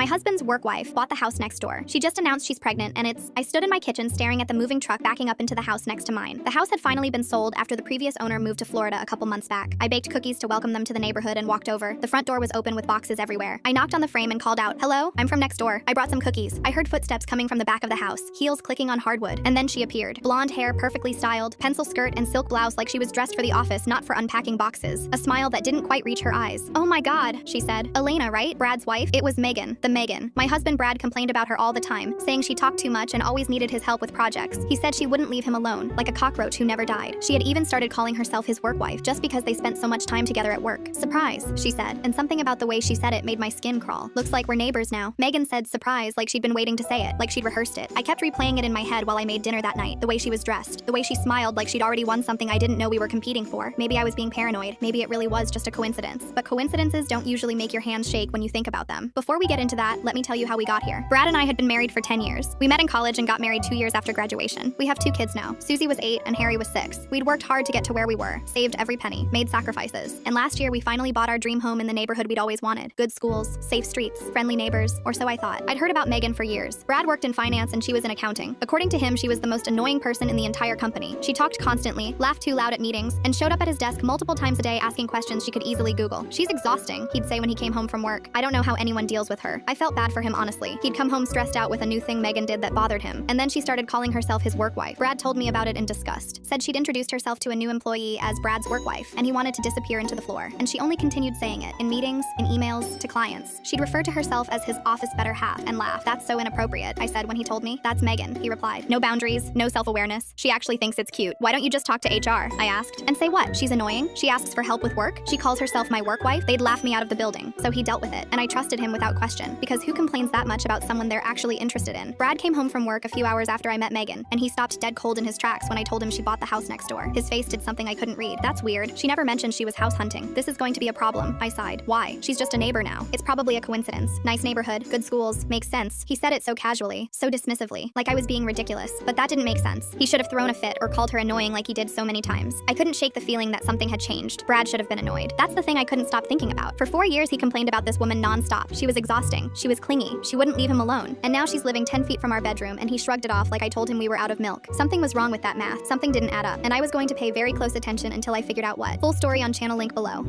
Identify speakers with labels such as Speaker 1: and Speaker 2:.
Speaker 1: My husband's work wife bought the house next door. She just announced she's pregnant, and I stood in my kitchen staring at the moving truck backing up into the house next to mine. The house had finally been sold after the previous owner moved to Florida a couple months back. I baked cookies to welcome them to the neighborhood and walked over. The front door was open with boxes everywhere. I knocked on the frame and called out, "Hello, I'm from next door. I brought some cookies." I heard footsteps coming from the back of the house, heels clicking on hardwood, and then she appeared. Blonde hair, perfectly styled, pencil skirt and silk blouse like she was dressed for the office, not for unpacking boxes. A smile that didn't quite reach her eyes. "Oh my God," she said. "Elena, right? Brad's wife?" It was Megan, the Megan. My husband Brad complained about her all the time, saying she talked too much and always needed his help with projects. He said she wouldn't leave him alone, like a cockroach who never died. She had even started calling herself his work wife just because they spent so much time together at work. "Surprise," she said, and something about the way she said it made my skin crawl. "Looks like we're neighbors now." Megan said surprise like she'd been waiting to say it, like she'd rehearsed it. I kept replaying it in my head while I made dinner that night. The way she was dressed, the way she smiled like she'd already won something I didn't know we were competing for. Maybe I was being paranoid. Maybe it really was just a coincidence. But coincidences don't usually make your hands shake when you think about them. Before we get into that, let me tell you how we got here. Brad and I had been married for 10 years. We met in college and got married 2 years after graduation. We have 2 kids now. Susie was 8 and Harry was 6. We'd worked hard to get to where we were, saved every penny, made sacrifices. And last year we finally bought our dream home in the neighborhood we'd always wanted. Good schools, safe streets, friendly neighbors, or so I thought. I'd heard about Megan for years. Brad worked in finance and she was in accounting. According to him, she was the most annoying person in the entire company. She talked constantly, laughed too loud at meetings, and showed up at his desk multiple times a day asking questions she could easily Google. "She's exhausting," he'd say when he came home from work. I don't know how anyone deals with her. I felt bad for him, honestly. He'd come home stressed out with a new thing Megan did that bothered him, and then she started calling herself his work wife. Brad told me about it in disgust. Said she'd introduced herself to a new employee as Brad's work wife, and he wanted to disappear into the floor. And she only continued saying it, in meetings, in emails, to clients. She'd refer to herself as his office better half and laugh. "That's so inappropriate," I said when he told me. "That's Megan," he replied. "No boundaries, no self-awareness. She actually thinks it's cute. Why don't you just talk to HR?" I asked. "And say what? She's annoying? She asks for help with work? She calls herself my work wife?" They'd laugh me out of the building. So he dealt with it, and I trusted him without question, because who complains that much about someone they're actually interested in? Brad came home from work a few hours after I met Megan, and he stopped dead cold in his tracks when I told him she bought the house next door. His face did something I couldn't read. "That's weird. She never mentioned she was house hunting. This is going to be a problem," I sighed. "Why? She's just a neighbor now. It's probably a coincidence. Nice neighborhood, good schools, makes sense." He said it so casually, so dismissively, like I was being ridiculous, but that didn't make sense. He should have thrown a fit or called her annoying like he did so many times. I couldn't shake the feeling that something had changed. Brad should have been annoyed. That's the thing I couldn't stop thinking about. For 4 years he complained about this woman nonstop. She was exhausting. She was clingy. She wouldn't leave him alone. And now she's living 10 feet from our bedroom, and he shrugged it off like I told him we were out of milk. Something was wrong with that math. Something didn't add up, and I was going to pay very close attention until I figured out what. Full story on channel link below.